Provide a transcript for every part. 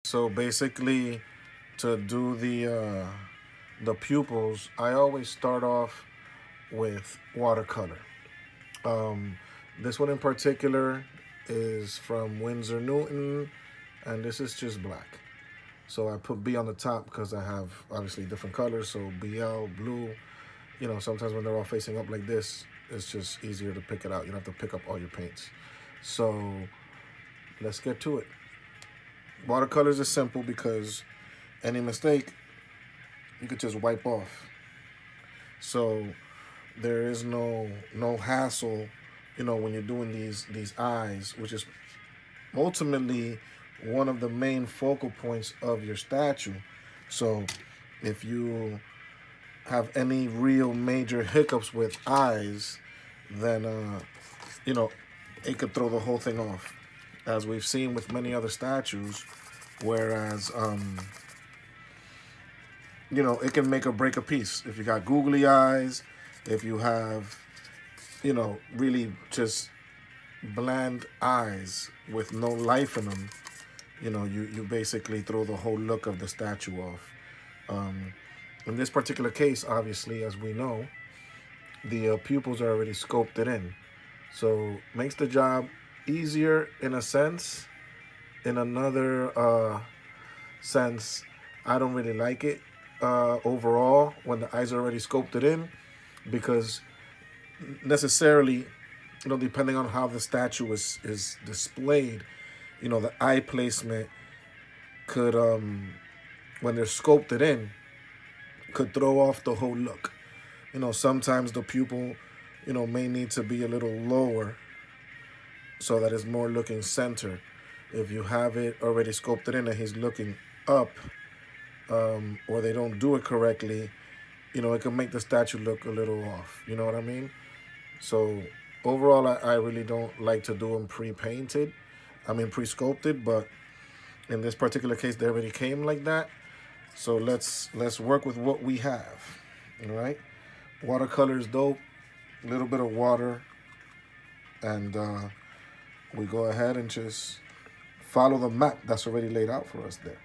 So basically, to do the pupils, I always start off with watercolor. Um, this one in particular is from Winsor Newton, and this is just black. So I put B on the top because I have obviously different colors. So BL, blue. Sometimes when they're all facing up like this, it's just easier to pick it out. You don't have to pick up all your paints. So let's get to it. Watercolors is simple because any mistake you could just wipe off. So there is no hassle, when you're doing these eyes, which is ultimately one of the main focal points of your statue. So if you have any real major hiccups with eyes, then you know it could throw the whole thing off, as we've seen with many other statues. Whereas it can make or break a piece if you got googly eyes, if you have really just bland eyes with no life in them. You basically throw the whole look of the statue off. Um, in this particular case, obviously, as we know, the pupils are already sculpted in. So makes the job easier in a sense. In another sense, I don't really like it overall when the eyes are already sculpted in, because necessarily, depending on how the statue is displayed, the eye placement could, when they're sculpted in, could throw off the whole look. Sometimes the pupil, may need to be a little lower so that it's more looking center. If you have it already sculpted in and he's looking up, or they don't do it correctly, it can make the statue look a little off. You know what I mean? So overall, I really don't like to do them pre-painted. I mean pre-sculpted, but in this particular case, they already came like that. So let's work with what we have. All right, watercolor is dope. A little bit of water, and we go ahead and just follow the map that's already laid out for us there.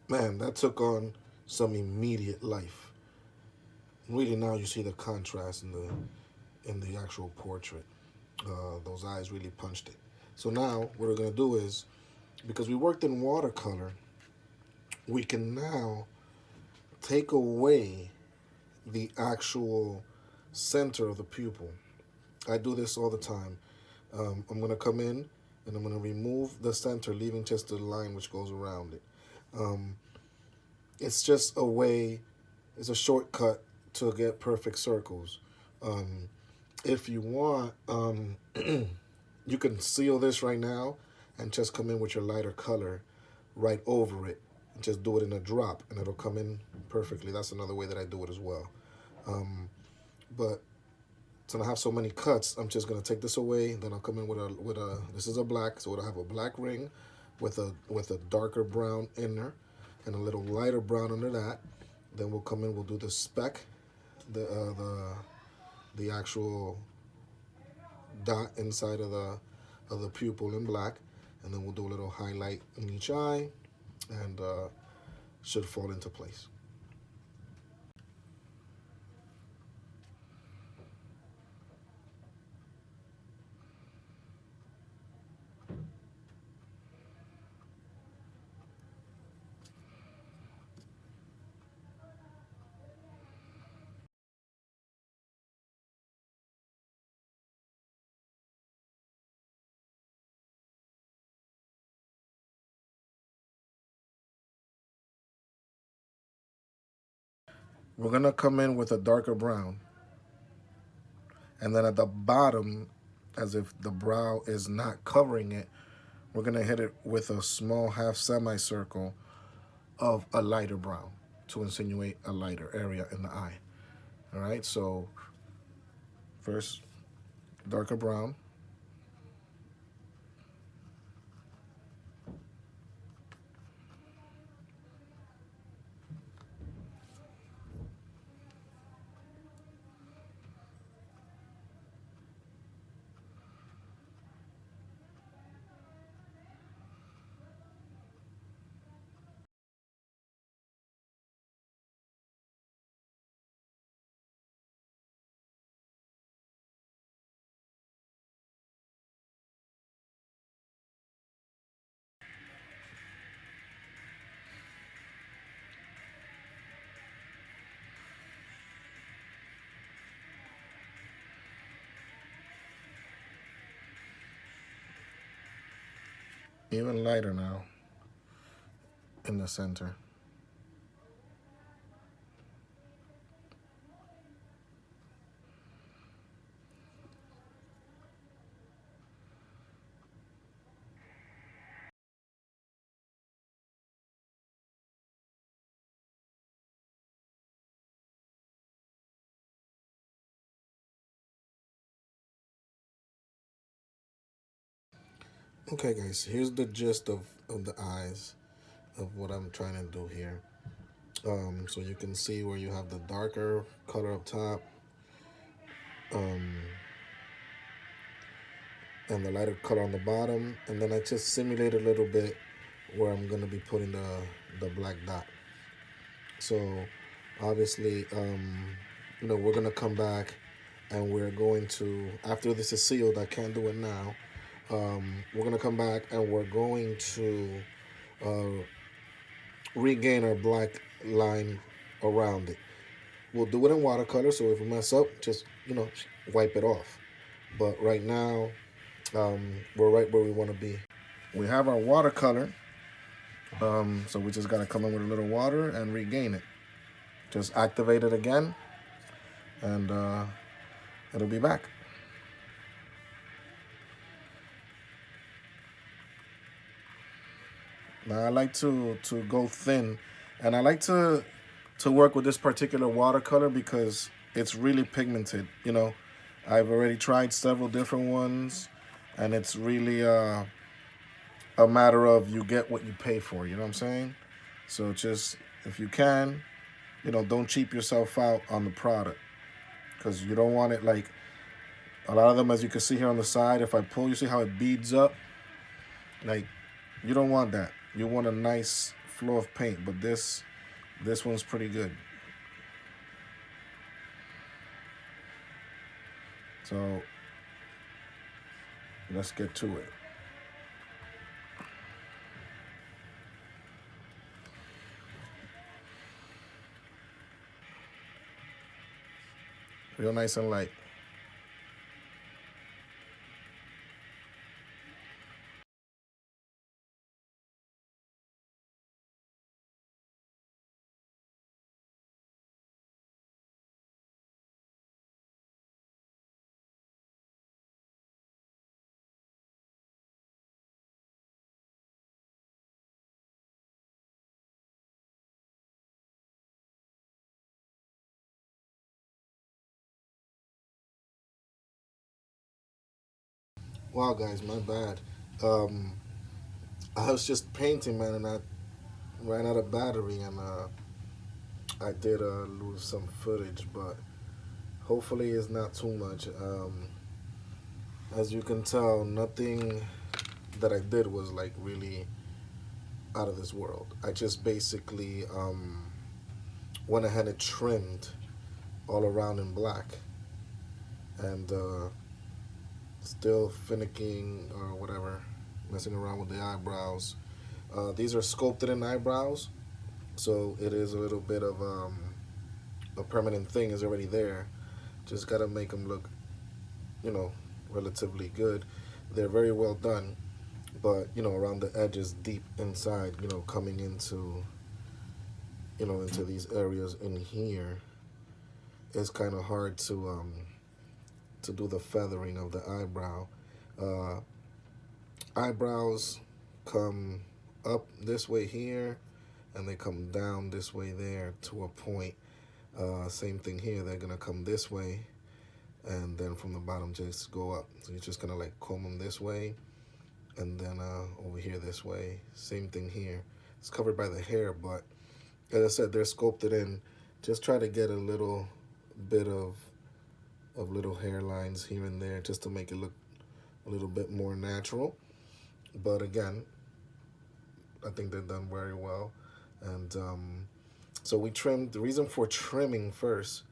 Man, that took on some immediate life. Really, now you see the contrast in the actual portrait. Those eyes really punched it. So now what we're gonna do is, because we worked in watercolor, we can now take away the actual center of the pupil. I do this all the time. I'm gonna come in and I'm gonna remove the center, leaving just the line which goes around it. Um, it's just a way, it's a shortcut to get perfect circles. Um, if you want, you can seal this right now and just come in with your lighter color right over it. Just do it in a drop and it'll come in perfectly. That's another way that I do it as well. But since I have so many cuts, I'm just gonna take this away. Then I'll come in with a. This is a black, so it'll have a black ring with a darker brown inner and a little lighter brown under that. Then we'll come in. We'll do the speck, the actual dot inside of the pupil in black, and then we'll do a little highlight in each eye, and should fall into place. We're gonna come in with a darker brown, and then at the bottom as if the brow is not covering it, we're gonna hit it with a small half semicircle of a lighter brown to insinuate a lighter area in the eye. All right, so first darker brown, even lighter now in the center. Okay, guys, here's the gist of the eyes of what I'm trying to do here. So you can see where you have the darker color up top, um, and the lighter color on the bottom, and then I just simulate a little bit where I'm gonna be putting the black dot. So obviously, we're gonna come back and we're going to, after this is sealed, I can't do it now. We're gonna come back and we're going to uh, regain our black line around it. We'll do it in watercolor, so if we mess up, just wipe it off. But right now, we're right where we want to be. We have our watercolor, so we just gotta come in with a little water and regain it. Just activate it again, and it'll be back. Now I like to go thin, and I like to work with this particular watercolor because it's really pigmented. I've already tried several different ones, and it's really a matter of you get what you pay for. You know what I'm saying? So just if you can, don't cheap yourself out on the product because you don't want it like a lot of them, as you can see here on the side. If I pull, you see how it beads up? Like, you don't want that. You want a nice flow of paint, but this one's pretty good. So let's get to it. Real nice and light. Wow, guys, my bad. Um, I was just painting, man, and I ran out of battery, and I did lose some footage, but hopefully it's not too much. As you can tell, nothing that I did was like really out of this world. I just basically went ahead and trimmed all around in black, and still finicking or whatever, messing around with the eyebrows. These are sculpted in eyebrows, so it is a little bit of a permanent thing is already there. Just gotta make them look, relatively good. They're very well done, but around the edges, deep inside, coming into, into these areas in here, it's kind of hard to to do the feathering of the eyebrow. Uh, Eyebrows come up this way here, and they come down this way there to a point. Same thing here, they're gonna come this way, and then from the bottom just go up. So you're just gonna like comb them this way, and then over here this way. Same thing here. It's covered by the hair, but as I said, they're sculpted in. Just try to get a little bit of little hairlines here and there just to make it look a little bit more natural. But again, I think they're done very well. And so we trimmed. The reason for trimming first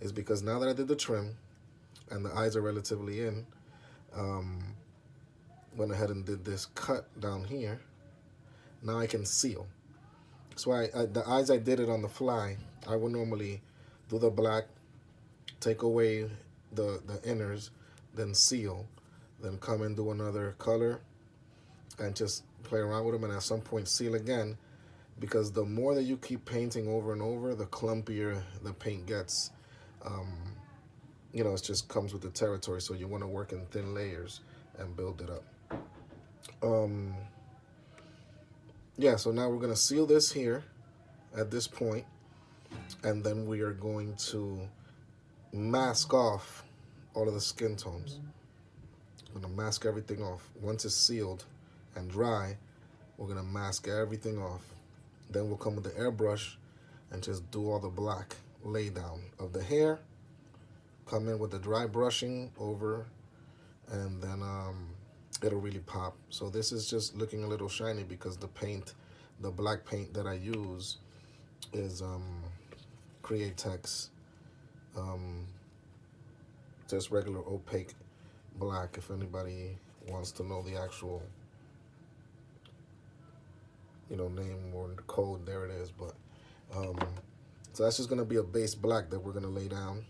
is because now that I did the trim and the eyes are relatively in, went ahead and did this cut down here. Now I can seal. So the eyes, I did it on the fly. I would normally do the black, take away the inners, then seal, then come and do another color and just play around with them, and at some point seal again, because the more that you keep painting over and over, the clumpier the paint gets. You know, it just comes with the territory, so you want to work in thin layers and build it up. Yeah, so now we're going to seal this here at this point, and then we are going to mask off all of the skin tones. I'm going to mask everything off. Once it's sealed and dry, we're going to mask everything off. Then we'll come with the airbrush and just do all the black lay down of the hair. Come in with the dry brushing over, and then it'll really pop. So this is just looking a little shiny because the paint, the black paint that I use is Createx, just regular opaque black. If anybody wants to know the actual, you know, name or the code, there it is. But so that's just gonna be a base black that we're gonna lay down,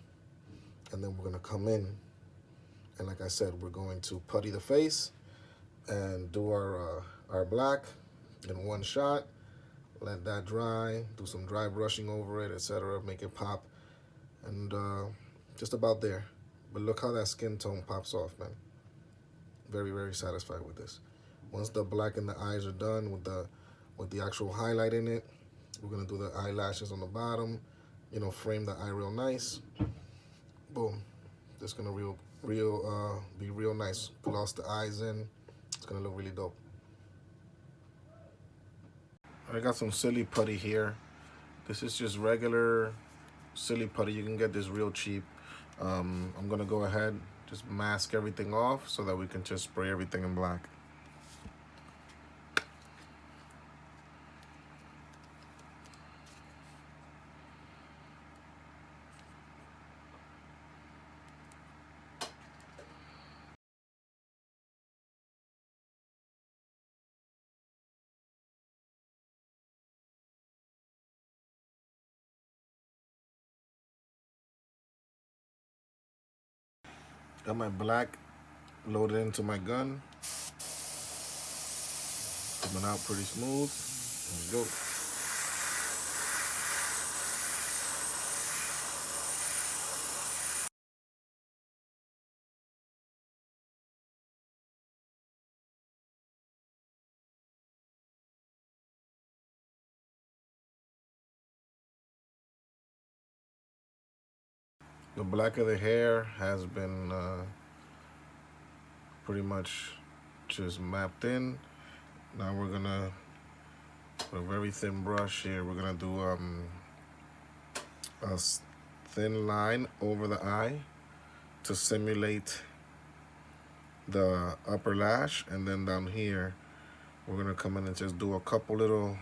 and then we're gonna come in, and like I said, we're going to putty the face and do our black in one shot. Let that dry, do some dry brushing over it, etc. Make it pop, and just about there. But look how that skin tone pops off, man. Very, very satisfied with this. Once the black in the eyes are done with the actual highlight in it, we're gonna do the eyelashes on the bottom. You know, frame the eye real nice. Boom. This gonna be real nice. Gloss the eyes in. It's gonna look really dope. I got some silly putty here. This is just regular silly putty. You can get this real cheap. I'm gonna go ahead, just mask everything off so that we can just spray everything in black. Got my black loaded into my gun. Coming out pretty smooth. There we go. The black of the hair has been pretty much just mapped in. Now we're gonna, with a very thin brush here, we're gonna do a thin line over the eye to simulate the upper lash, and then down here we're gonna come in and just do a couple little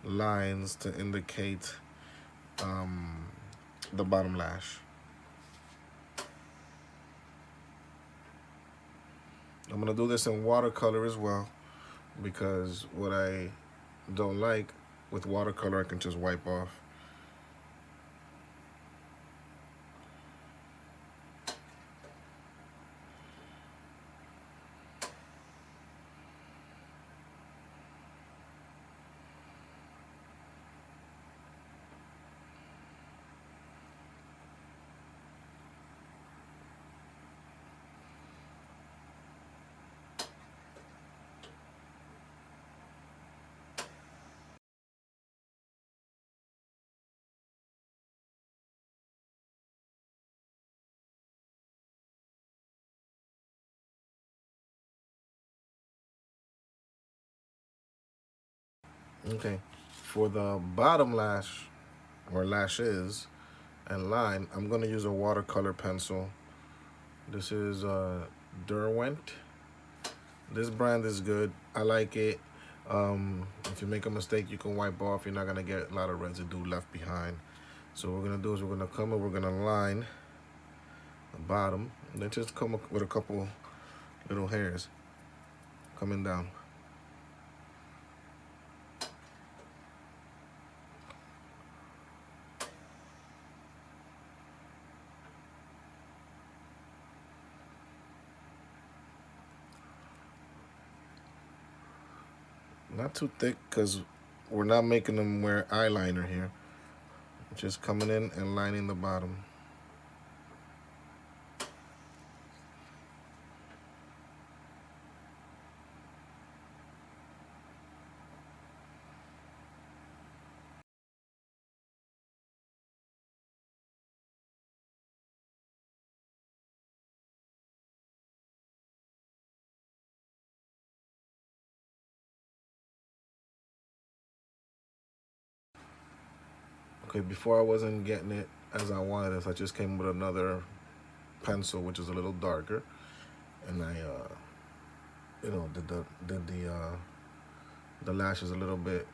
lines to indicate the bottom lash. I'm gonna do this in watercolor as well, because what I don't like with watercolor, I can just wipe off. Okay, for the bottom lash or lashes and line, I'm gonna use a watercolor pencil. This is Derwent. This brand is good. I like it. If you make a mistake, you can wipe off. You're not gonna get a lot of residue left behind. So what we're gonna do is we're gonna come and we're gonna line the bottom, and then just come up with a couple little hairs coming down. Not too thick because we're not making them wear eyeliner here. Just coming in and lining the bottom. Okay, before I wasn't getting it as I wanted it, so I just came with another pencil, which is a little darker, and I, did the lashes a little bit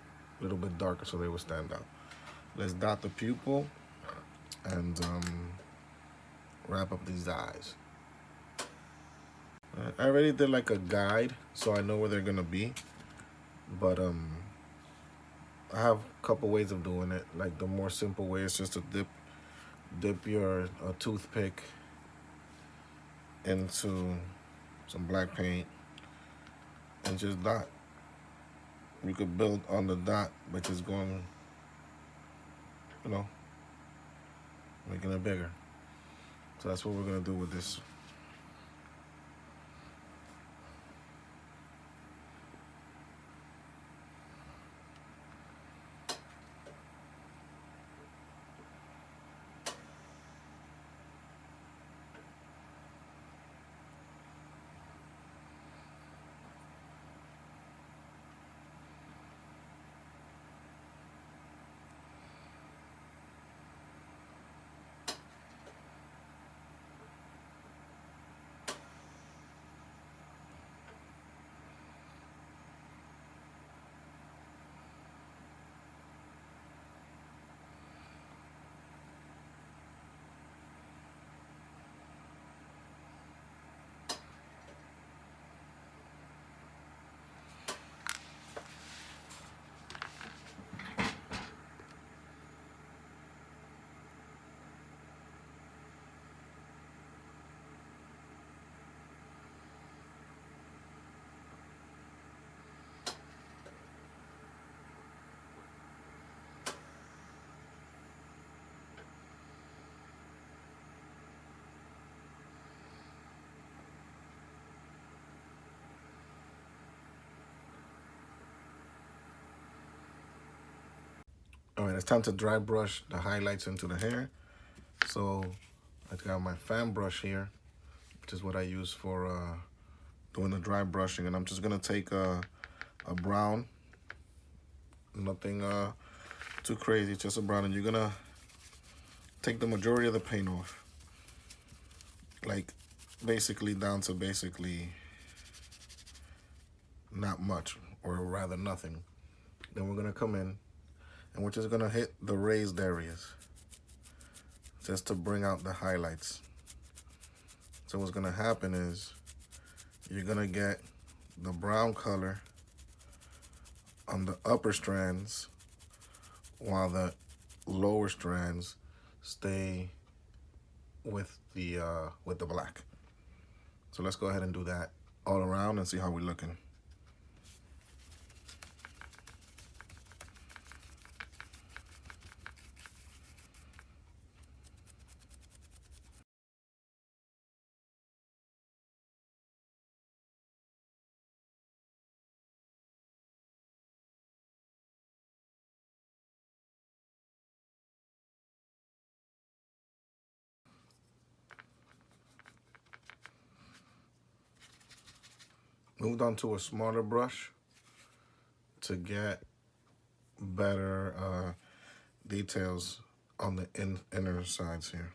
darker so they would stand out. Let's dot the pupil and wrap up these eyes. I already did like a guide, so I know where they're gonna be, but I have a couple ways of doing it. Like the more simple way is just to dip your toothpick into some black paint and just dot. You could build on the dot by just going, you know, making it bigger. So that's what we're gonna do with this. All right, it's time to dry brush the highlights into the hair. So I got my fan brush here, which is what I use for doing the dry brushing. And I'm just gonna take a brown, nothing too crazy, just a brown. And you're gonna take the majority of the paint off. Like basically down to basically not much, or rather nothing. Then we're gonna come in and we're just gonna hit the raised areas just to bring out the highlights. So what's gonna happen is you're gonna get the brown color on the upper strands while the lower strands stay with the black. So let's go ahead and do that all around and see how we're looking. Moved on to a smaller brush to get better details on the inner sides here.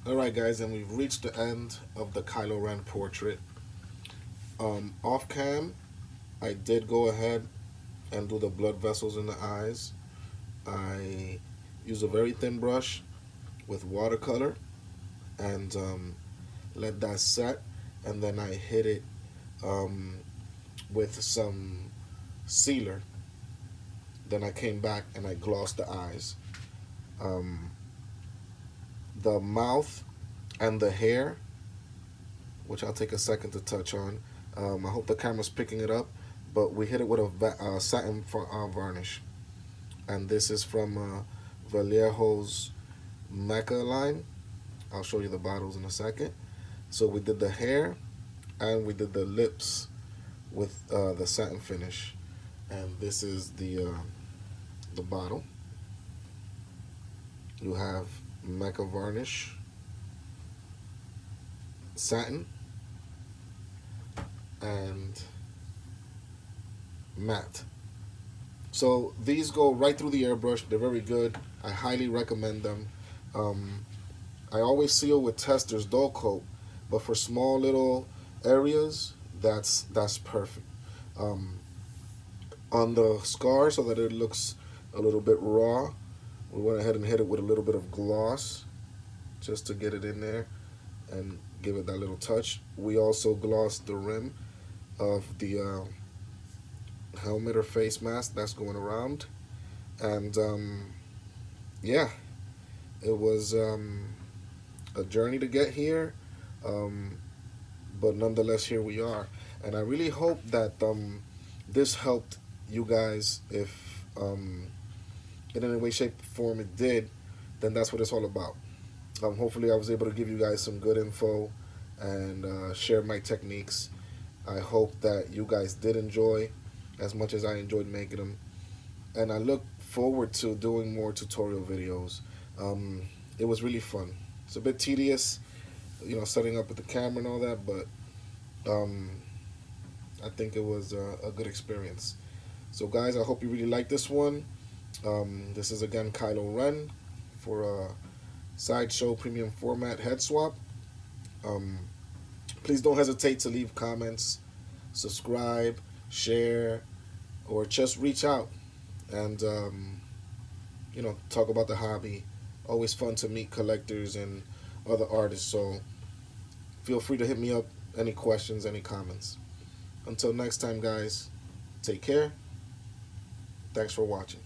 All right, guys, and we've reached the end of the Kylo Ren portrait. Off cam, I did go ahead and do the blood vessels in the eyes. I use a very thin brush with watercolor and let that set, and then I hit it with some sealer. Then I came back and I glossed the eyes. Um, the mouth and the hair, which I'll take a second to touch on. I hope the camera's picking it up, but we hit it with a satin varnish. And this is from Vallejo's Mecca line. I'll show you the bottles in a second. So we did the hair and we did the lips with the satin finish. And this is the bottle. You have Mecca varnish, satin, and matte. So these go right through the airbrush. They're very good. I highly recommend them. I always seal with Tester's dull coat, but for small little areas, that's perfect. On the scar, so that it looks a little bit raw, we went ahead and hit it with a little bit of gloss just to get it in there and give it that little touch. We also glossed the rim of the helmet or face mask that's going around. And yeah, it was a journey to get here, but nonetheless, here we are. And I really hope that this helped you guys. If in any way, shape, or form it did, then that's what it's all about. Hopefully I was able to give you guys some good info and share my techniques. I hope that you guys did enjoy as much as I enjoyed making them. And I look forward to doing more tutorial videos. It was really fun. It's a bit tedious, setting up with the camera and all that, but I think it was a good experience. So guys, I hope you really like this one. This is again Kylo Ren for a Sideshow premium format head swap. Please don't hesitate to leave comments, subscribe, share, or just reach out and talk about the hobby. Always fun to meet collectors and other artists, so feel free to hit me up, any questions, any comments. Until next time, guys, take care. Thanks for watching.